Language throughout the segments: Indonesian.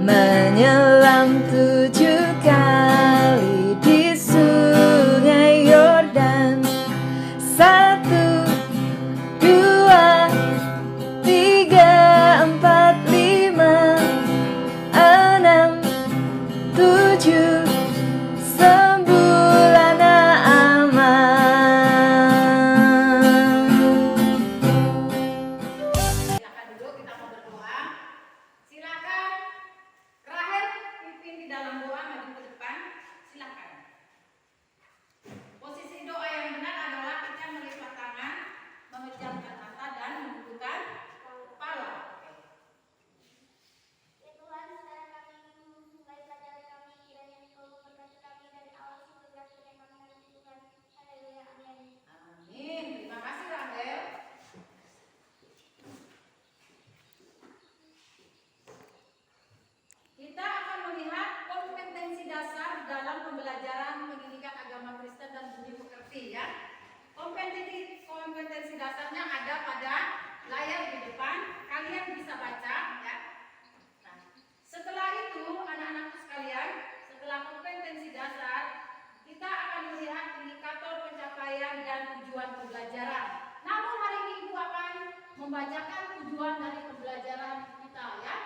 menyelam 7 kali di sungai Yordan. 1, 2, 3, 4, 5, 6, 7, sembuhlah Naaman. Silakan duduk, kita mau berdoa. Silakan Rahel pimpin di dalam doa, maju ke depan. Silakan. Posisi doa yang benar adalah kita melipat tangan, memejamkan mata dan menundukkan kepala. Ya Tuhan, sekarang kami mulai pelajaran kami, kiranya Engkau memberkati kami dari awal sampai berakhir yang kami hadapi Tuhan. Haleluya, amin. Amin. Terima kasih Rahel. Kita akan melihat kompetensi dasar dalam pembelajaran pendidikan agama Kristen dan budi pekerti ya. Kompetensi dasarnya ada pada layar di depan, kalian bisa baca ya. Nah, setelah itu anak-anakku sekalian, setelah kompetensi dasar, kita akan melihat indikator pencapaian dan tujuan pembelajaran. Namun hari ini Ibu akan membacakan tujuan dari pembelajaran kita ya.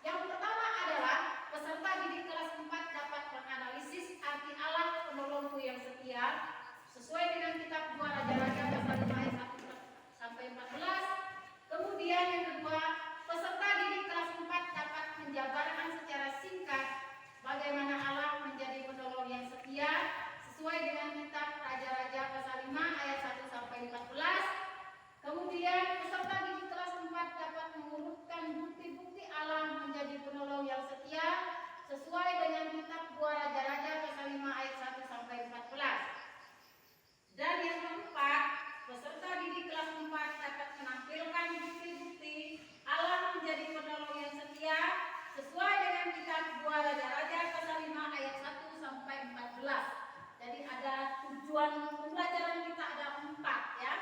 Yang pertama adalah peserta didik kelas 4 dapat menganalisis arti Allah penolongku yang setia sesuai dengan kitab 2 Raja-Raja pasal 5 ayat 1 sampai 14. Kemudian yang kedua, peserta didik kelas 4 dapat menjabarkan secara singkat bagaimana Allah menjadi penolong yang setia sesuai dengan kitab Raja-Raja pasal 5 ayat 1 sampai 14. Kemudian peserta didik kelas 4 dapat mengurutkan bukti-bukti Allah menjadi penolong yang setia sesuai dengan kitab 2 Raja-Raja pasal 5 ayat 1 sampai 14. Dan yang keempat, peserta didik kelas 4 dapat menampilkan bukti-bukti Allah menjadi penolong yang setia sesuai dengan kitab 2 Raja-Raja pasal 5 ayat 1 sampai 14. Jadi ada tujuan pembelajaran kita ada 4 ya.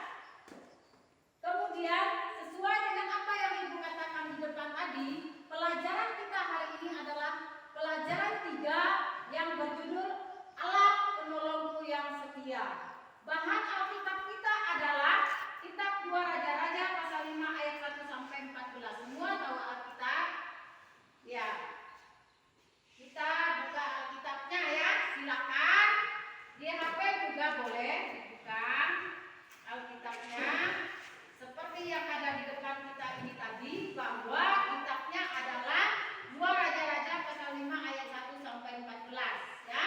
Kemudian sesuai dengan apa yang Ibu katakan di depan tadi, pelajaran kita hari ini adalah pelajaran 3 yang berjudul Allah penolongku yang setia. Bahan Alkitab kita adalah kitab 2 Raja-Raja pasal 5 ayat 1 sampai 14. Semua tahu Alkitab? Ya. Kita buka Alkitabnya ya, silakan. Di HP juga boleh dibuka Alkitabnya. Seperti yang ada di depan kita ini tadi, bahwa kitabnya adalah 2 Raja-Raja pasal 5 ayat 1 sampai 14 ya.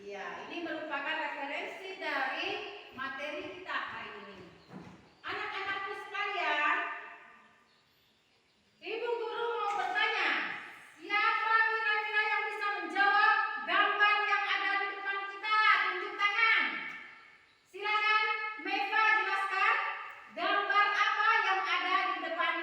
Iya, ini merupakan referensi dari materi kita hari ini. Anak-anakku sekalian, Ibu guru mau bertanya, siapa kira-kira yang bisa menjawab gambar yang ada di depan kita? Tunjuk tangan. Silakan Meva jelaskan gambar apa yang ada di depan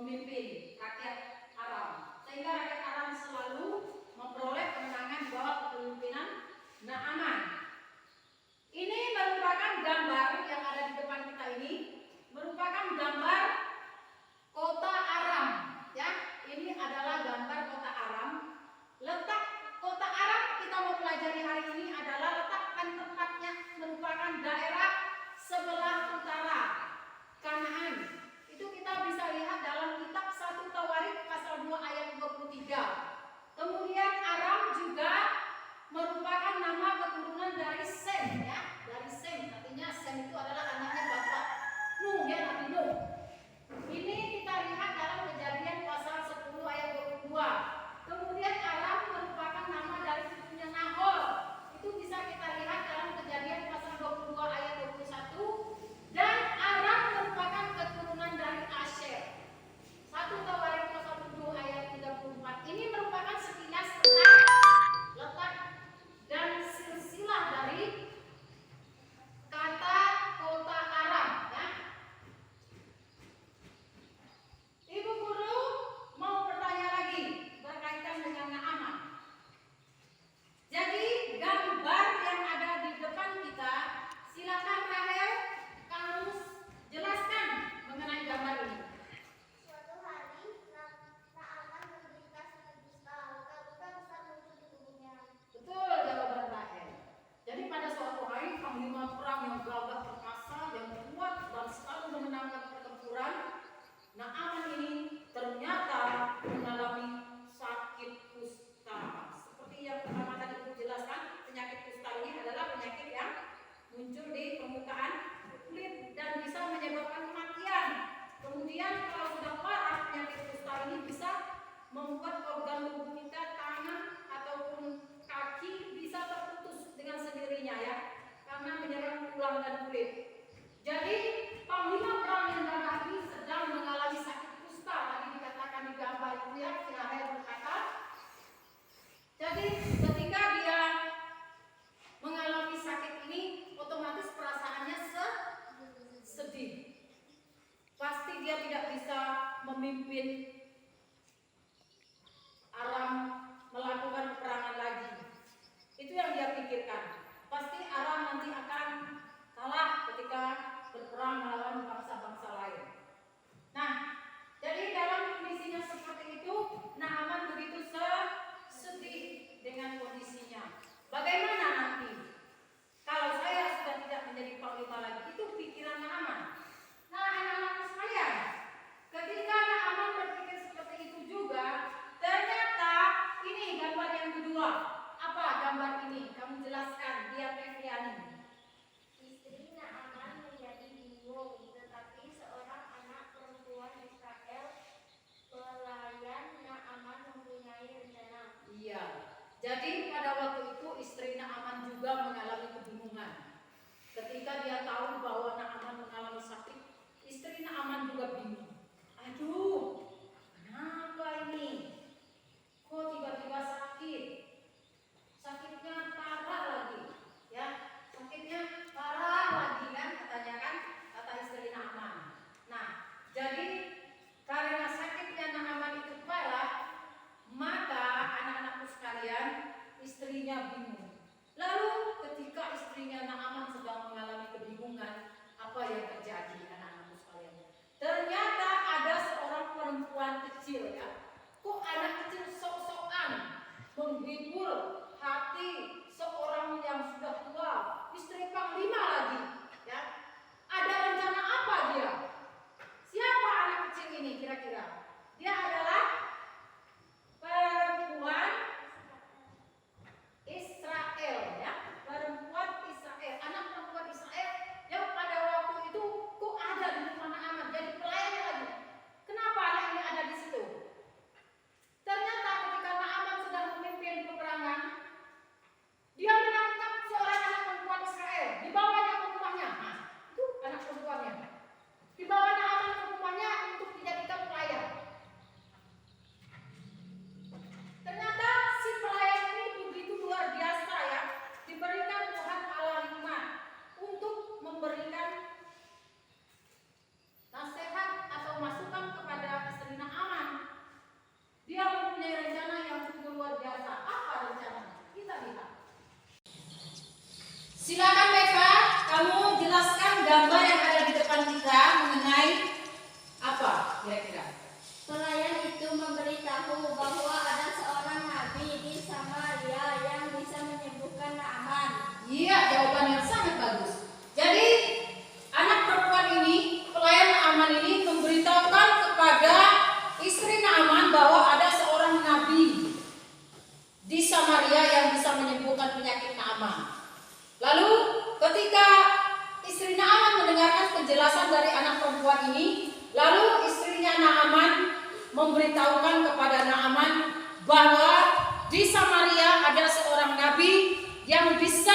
memimpin rakyat Aram, sehingga rakyat Aram selalu memperoleh kemenangan di bawah kepemimpinan Naaman. Ini merupakan gambar yang ada di depan kita ini, merupakan gambar kota Aram, ya. Ini adalah gambar kota Aram. Letak kota Aram kita mau pelajari hari ini adalah letakkan tempatnya merupakan daerah sebelah utara Kanaan. Itu kita bisa lihat dalam kitab 1 Tawarikh jawaban yang sangat bagus. Jadi anak perempuan ini, pelayan Naaman ini memberitahukan kepada istri Naaman bahwa ada seorang nabi di Samaria yang bisa menyembuhkan penyakit Naaman. Lalu ketika istri Naaman mendengarkan penjelasan dari anak perempuan ini, lalu istrinya Naaman memberitahukan kepada Naaman bahwa di Samaria ada seorang nabi yang bisa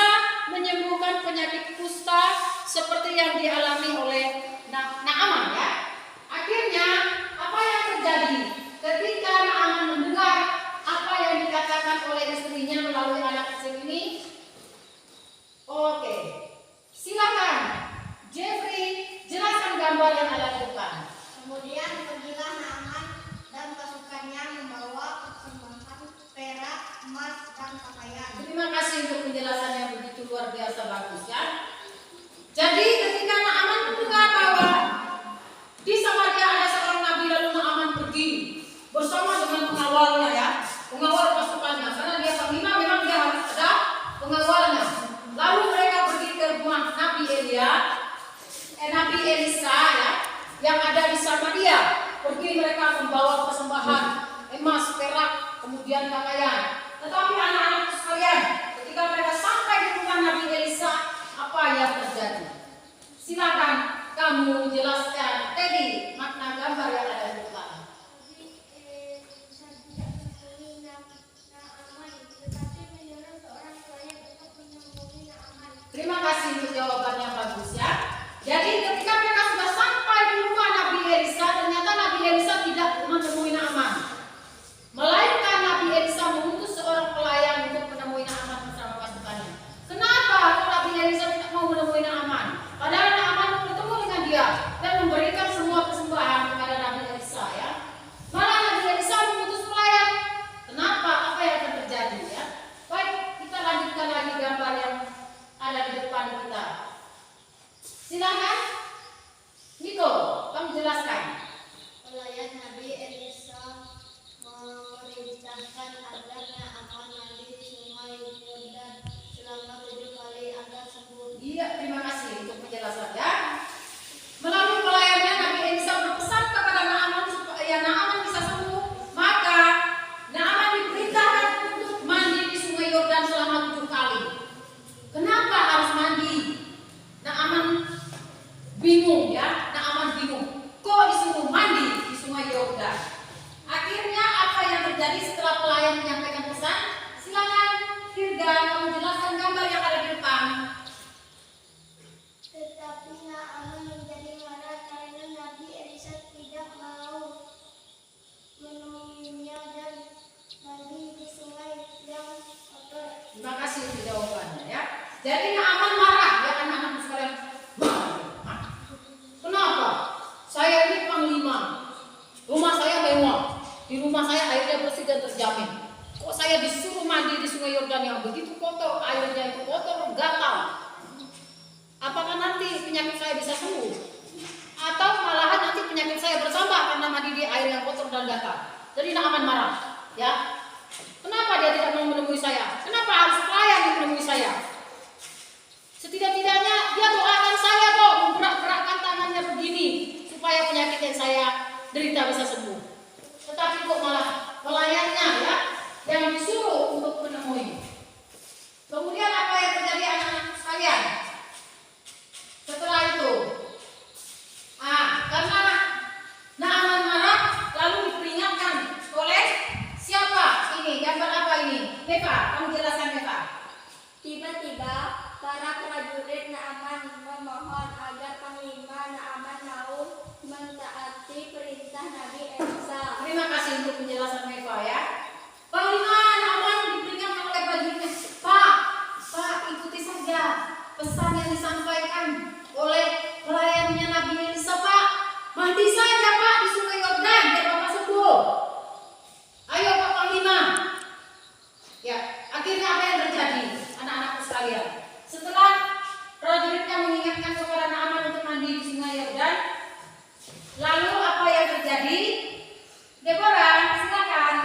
menyembuhkan penyakit kusta seperti yang dialami oleh Naaman ya. Akhirnya apa yang terjadi ketika Naaman mendengar apa yang dikatakan oleh istrinya melalui anak kecil ini? Oke, silakan Jeffrey jelaskan gambar yang ada di depan. Kemudian pergilah Naaman dan pasukannya membawa persembahan perak, emas, dan pakaian. Terima kasih untuk penjelasan yang begitu luar biasa bagus ya. Jadi ketika Naaman mendengar bahwa di Samaria ada seorang nabi, lalu Naaman pergi bersama dengan pengawalnya ya, pengawal pasukannya, karena dia panglima memang dia harus ada pengawalnya. Lalu mereka pergi ke rumah Nabi Elisa ya, yang ada di Samaria. Pergi mereka membawa persembahan emas, perak, kemudian pakaian. Tetapi anak-anak sekalian, ketika mereka sampai di rumah Nabi Elisa, apa yang terjadi? Silakan kamu jelaskan, Teddy, makna gambar yang ada di depan. Terima kasih untuk jawaban yang bagus ya. Jadi ketika mereka sudah sampai di rumah Nabi Elisa, ternyata Nabi Elisa tidak menemui Naaman, melainkan Nabi Elisa mengutus seorang pelayan untuk menemui Naaman bersama pasukannya. Kenapa Nabi Elisa tidak mau menemui Naaman? Padahal Naaman bertemu dengan dia dan memberikan semua persembahan kepada Nabi Elisa ya. Malah Nabi Elisa mengutus pelayan. Kenapa? Apa yang akan terjadi ya? Baik, kita lanjutkan lagi gambar yang ada di depan kita. Silakan, Niko, kamu jelaskan. Pelayan Nabi Elisa memerintahkan agar Naaman mandi di sungai Yordan selama 7 kali agar sembuh. Iya, terima kasih untuk penjelasannya. Melalui pelayannya Nabi Elisa berpesan kepada Naaman supaya Naaman bisa sembuh. Maka Naaman diperintahkan untuk mandi di sungai Yordan selama 7 kali. Kenapa harus mandi? Naaman bingung ya, Naaman bingung. Kok disuruh mandi di sungai Yordan? Akhirnya apa yang terjadi setelah pelayan menyampaikan pesan? Silakan Firda, kamu jelaskan gambar yang ada di depan. Tetapi Naaman menjadi marah karena Nabi Elisa tidak mau menemuinya dan mandi di sungai yang kotor. Terima kasih untuk jawabannya ya. Jadi Naaman marah ya, anak-anak sekalian. Kenapa? Saya ini panglima. Rumah saya mewah. Di rumah saya airnya bersih dan terjamin. Kok saya disuruh mandi di sungai Yordan yang begitu kotor, airnya itu kotor, gatal. Apakah nanti penyakit saya bisa sembuh? Atau malahan nanti penyakit saya bertambah karena mandi di air yang kotor dan gatal? Jadi Naaman marah ya. Kenapa dia tidak mau menemui saya? Kenapa harus pelayan yang menemui saya? Setidak-tidaknya dia doakan saya kok, memgerak-gerakkan tangannya begini supaya penyakit yang saya derita bisa sembuh. Tetapi kok malah pelayannya ya yang disuruh untuk menemui. Kemudian apa yang terjadi anak-anak sekalian? Setelah itu, karena Naaman marah, lalu diperingatkan oleh siapa? Ini gambar apa ini? Neva, kamu jelaskan Neva. Tiba-tiba para prajurit Naaman memohon agar panglima Naaman mau mentaati perintah Nabi Elisa. Terima kasih untuk penjelasan Neva ya. Panglima Naaman diperingatkan oleh prajuritnya. Pak, ikuti saja pesan yang disampaikan oleh pelayannya Nabi Elisa, Pak. Mandi saja Pak di sungai Yordan biar Bapak sembuh. Ayo Pak Panglima. Ya, akhirnya apa yang terjadi anak-anakku sekalian? Setelah prajuritnya mengingatkan kepada Naaman untuk mandi di sungai Yordan, lalu apa yang terjadi? Deborah, silakan.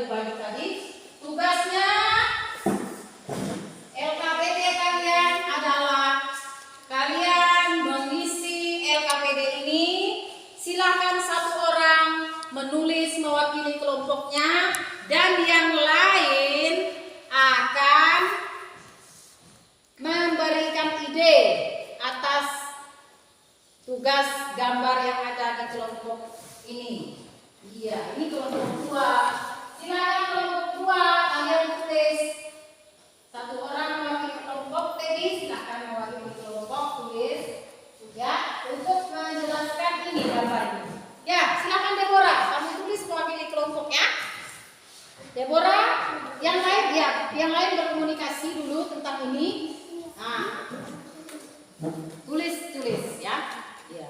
dibagi tadi. Tugasnya LKPD kalian adalah kalian mengisi LKPD ini. Silakan satu orang menulis mewakili kelompoknya dan yang lain akan memberikan ide atas tugas gambar yang ada di kelompok ini. Iya, ini kelompok 2. Silakan kelompok 2 kalian tulis. Satu orang mewakili kelompok tadi, silakan mewakili kelompok tulis ya untuk menjelaskan ini gambar ini. Ya, silakan Deborah, kamu tulis mewakili kelompok ya. Deborah, yang lain ya, yang lain berkomunikasi dulu tentang ini. Nah, tulis ya. Ya.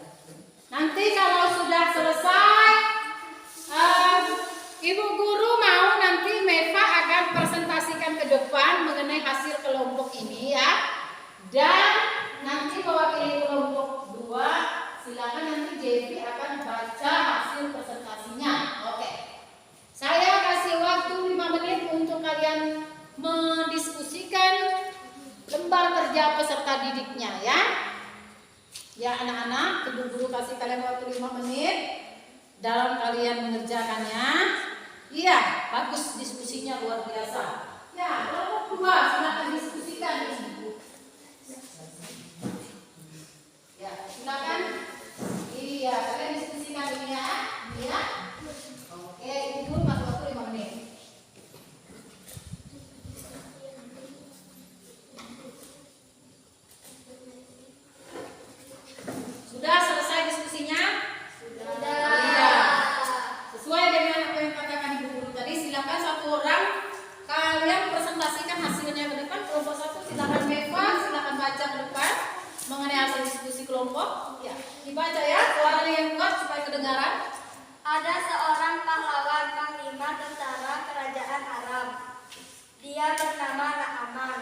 Nanti kalau sudah selesai, Ibu Guru mau nanti Meva akan presentasikan ke depan mengenai hasil kelompok ini ya. Dan nanti mewakili kelompok 2, silakan nanti Devi akan baca hasil presentasinya. Oke. Saya kasih waktu 5 menit untuk kalian mendiskusikan lembar kerja peserta didiknya ya. Ya anak-anak, Ibu Guru kasih kalian waktu 5 menit dalam kalian mengerjakannya. Iya, bagus diskusinya luar biasa. Ya, kelompok 2 silakan diskusikan ini. Ya, silakan. Iya, kalian diskusikan ini ya. Iya. Oke, Ibu Guru kasih waktu 5 menit. Sudah selesai diskusinya? Sudah. Iya. Sesuai dengan apa yang katakan Ibu Guru tadi, silakan satu orang kalian presentasikan hasilnya ke depan. Kelompok 1 silakan Meva, silakan baca ke depan mengenai hasil diskusi kelompok. Ya, dibaca ya, suaranya yang kuat supaya kedengaran. Ada seorang pahlawan panglima tentara kerajaan Arab. Dia bernama Na'aman.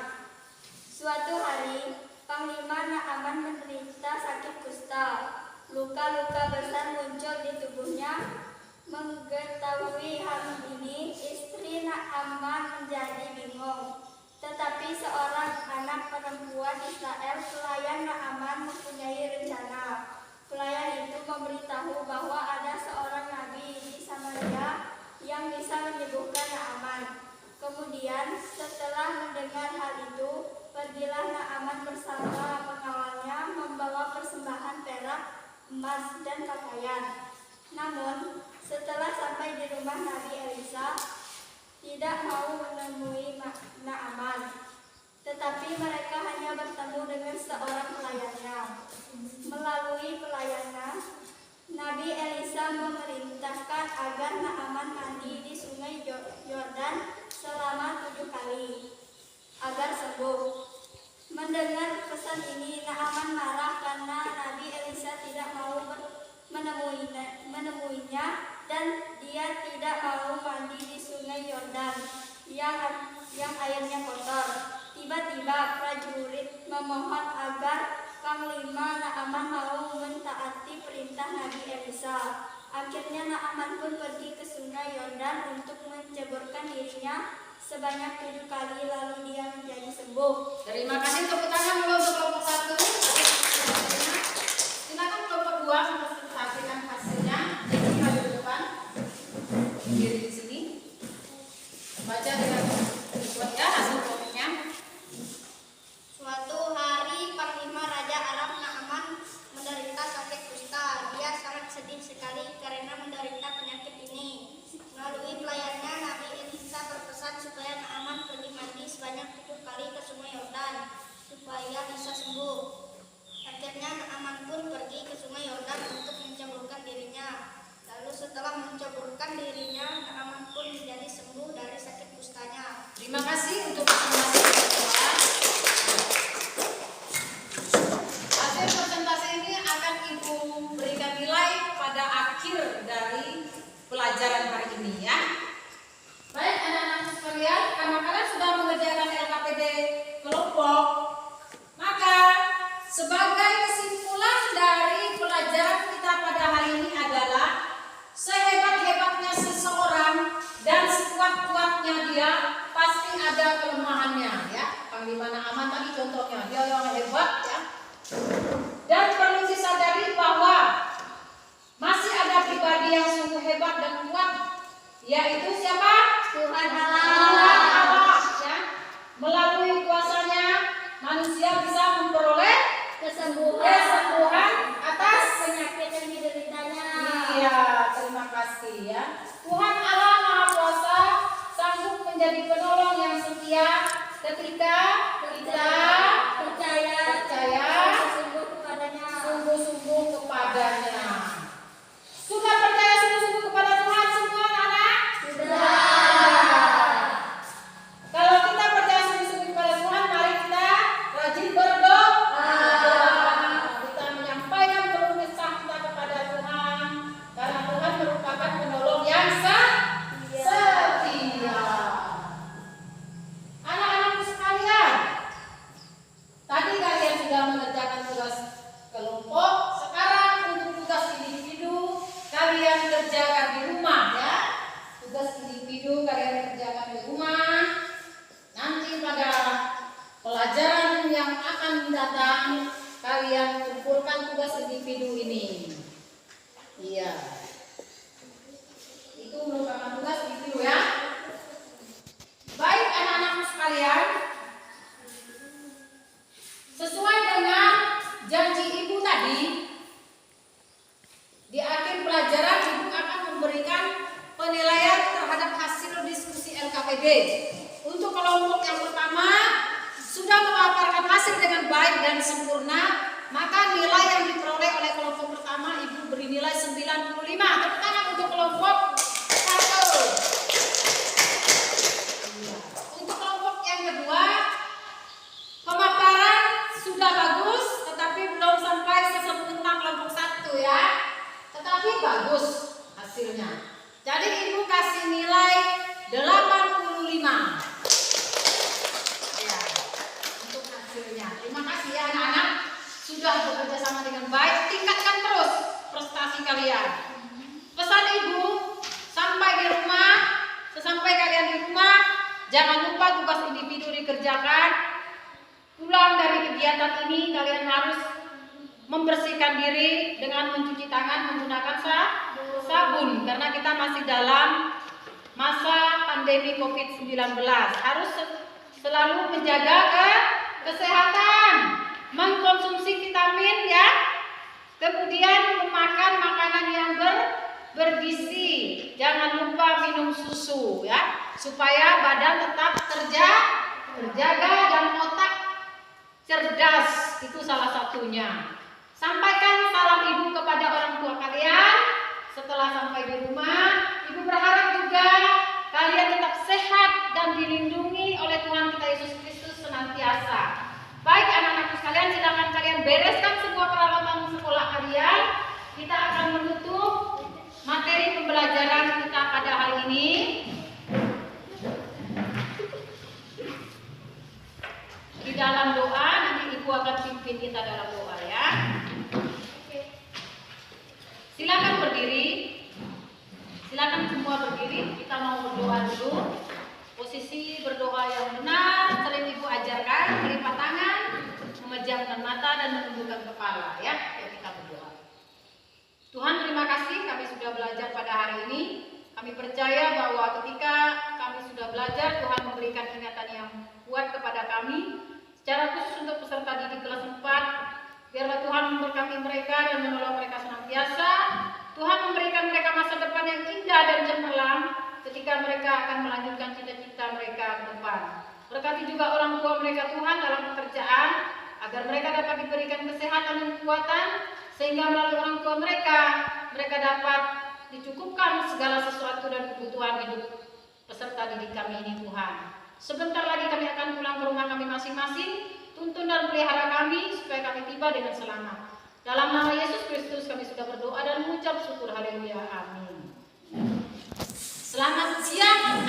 Suatu hari, Panglima Na'aman menderita sakit kusta. Luka-luka besar muncul di tubuhnya. Mengetahui hal ini, istri Na'aman menjadi bingung. Tetapi seorang anak perempuan Israel, pelayan Na'aman, mempunyai rencana. Pelayan itu memberitahu bahwa ada seorang nabi di Samaria yang bisa menyembuhkan Na'aman. Kemudian, setelah mendengar hal itu, pergilah Na'aman bersama pengawalnya membawa persembahan perak, emas, dan pakaian. Namun, setelah sampai di rumah Nabi Elisa, tidak mau menemui Na'aman. Tetapi mereka hanya bertemu dengan seorang pelayannya. Melalui pelayannya, Nabi Elisa memerintahkan agar Na'aman mandi di sungai Yordan selama 7 kali agar sembuh. Mendengar pesan ini, Na'aman marah karena Nabi Elisa tidak mau menemuinya dan dia tidak mau mandi di sungai Yordan yang airnya kotor. Tiba-tiba prajurit memohon agar Panglima Na'aman mau mentaati perintah Nabi Elisa. Akhirnya Na'aman pun pergi ke sungai Yordan untuk menceburkan dirinya sebanyak 7 kali, lalu dia menjadi sembuh. Terima kasih, tepuk tangan dulu untuk kelompok 1. Silakan kelompok 2 mempresentasikan hasilnya. Jadi maju ke depan. Berdiri di sini. Baca dengan kuat ya hasil kelompoknya. Suatu hari Panglima Raja Arab Na'aman menderita sakit kusta. Dia sangat sedih sekali karena menderita penyakit ini. Melalui pelayannya, Nabi Elisa berpesan supaya Na'aman pergi mandi sebanyak 7 kali ke sungai Yordan supaya bisa sembuh. Akhirnya Na'aman pun pergi ke sungai Yordan untuk menceburkan dirinya. Lalu setelah menceburkan dirinya, Na'aman pun menjadi sembuh dari sakit kustanya. Terima kasih untuk presentasi kedua. Hasil presentasi ini akan Ibu berikan nilai pada akhir dari pelajaran hari ini ya. Baik anak-anak sekalian, karena kalian sudah mengerjakan LKPD kelompok, maka sebagai kesimpulan dari pelajaran kita pada hari ini adalah sehebat-hebatnya seseorang dan sekuat contohnya, dia yang hebat ya. Dan perlu disadari bahwa masih ada pribadi yang sungguh hebat dan kuat, yaitu siapa? Tuhan Tuhan Allah. Allah ya. Melalui kuasanya manusia bisa memperoleh kesembuhan atas penyakit yang dideritanya. Iya, terima kasih ya. Tuhan Allah Maha Kuasa sanggup menjadi penolong yang setia ketika kita percaya sungguh kepadanya. sungguh-sungguh kepadanya. Sudah percaya sungguh-sungguh kepada Tuhan semua anak? Sudah. Kalau kita percaya sungguh-sungguh kepada Tuhan, mari kita rajin berdoa. Kita menyampaikan keluh kesah kita kepada Tuhan, karena Tuhan merupakan penolong yang setia. Anak-anakku sekalian, tadi kalian sudah mengerjakan tugas kelompok. Sekarang untuk tugas individu kalian kerjakan di rumah ya. Tugas individu kalian kerjakan di rumah. Nanti pada pelajaran yang akan datang kalian kumpulkan tugas individu ini. Iya. Itu merupakan tugas individu ya. Baik anak-anakku sekalian, sesuai dengan janji ibu tadi, di akhir pelajaran ibu akan memberikan penilaian terhadap hasil diskusi LKPD. Untuk kelompok yang pertama sudah memaparkan hasil dengan baik dan sempurna, maka nilai yang diperoleh oleh kelompok pertama ibu beri nilai 95. Tepuk tangan untuk kelompok 1. Untuk kelompok yang kedua, pemaparan sudah bagus, tetapi belum sampai sesempurna kelompok 1 ya. Tetapi bagus hasilnya. Jadi ibu kasih nilai 85. Ya, untuk hasilnya. Terima kasih ya anak-anak sudah bekerja sama dengan baik. Tingkatkan terus prestasi kalian. Pesan ibu, sampai di rumah, sesampai kalian di rumah, jangan lupa tugas individu dikerjakan. Pulang dari kegiatan ini kalian harus membersihkan diri dengan mencuci tangan menggunakan sabun, karena kita masih dalam masa pandemi COVID-19. Harus selalu menjaga kesehatan, mengkonsumsi vitamin ya, kemudian memakan makanan yang bergizi. Jangan lupa minum susu ya, supaya badan tetap terjaga dan otak cerdas. Itu salah satunya. Sampaikan salam ibu kepada orang tua kalian. Setelah sampai di rumah, ibu berharap juga kalian tetap sehat dan dilindungi oleh Tuhan kita Yesus Kristus senantiasa. Baik anak-anakku sekalian, silakan kalian bereskan semua peralatan sekolah kalian. Kita akan menutup materi pembelajaran kita pada hari ini. Di dalam doa, nanti ibu akan pimpin kita dalam doa ya. Silakan berdiri. Silakan semua berdiri. Kita mau berdoa dulu. Posisi berdoa yang benar sering ibu ajarkan, melipat tangan, memejamkan mata dan menundukkan kepala ya. Kita berdoa. Tuhan, terima kasih kami sudah belajar pada hari ini. Kami percaya bahwa ketika kami sudah belajar, Tuhan memberikan ingatan yang kuat kepada kami. Secara khusus untuk peserta didik kelas 4, biarlah Tuhan memberkati mereka dan menolong mereka senantiasa. Tuhan memberikan mereka masa depan yang indah dan cemerlang ketika mereka akan melanjutkan cita-cita mereka ke depan. Berkati juga orang tua mereka Tuhan dalam pekerjaan, agar mereka dapat diberikan kesehatan dan kekuatan, sehingga melalui orang tua mereka dapat dicukupkan segala sesuatu dan kebutuhan hidup peserta didik kami ini Tuhan. Sebentar lagi kami akan pulang ke rumah kami masing-masing. Tuntun dan pelihara kami supaya kami tiba dengan selamat. Dalam nama Yesus Kristus kami sudah berdoa dan mengucap syukur. Haleluya. Amin. Selamat siang.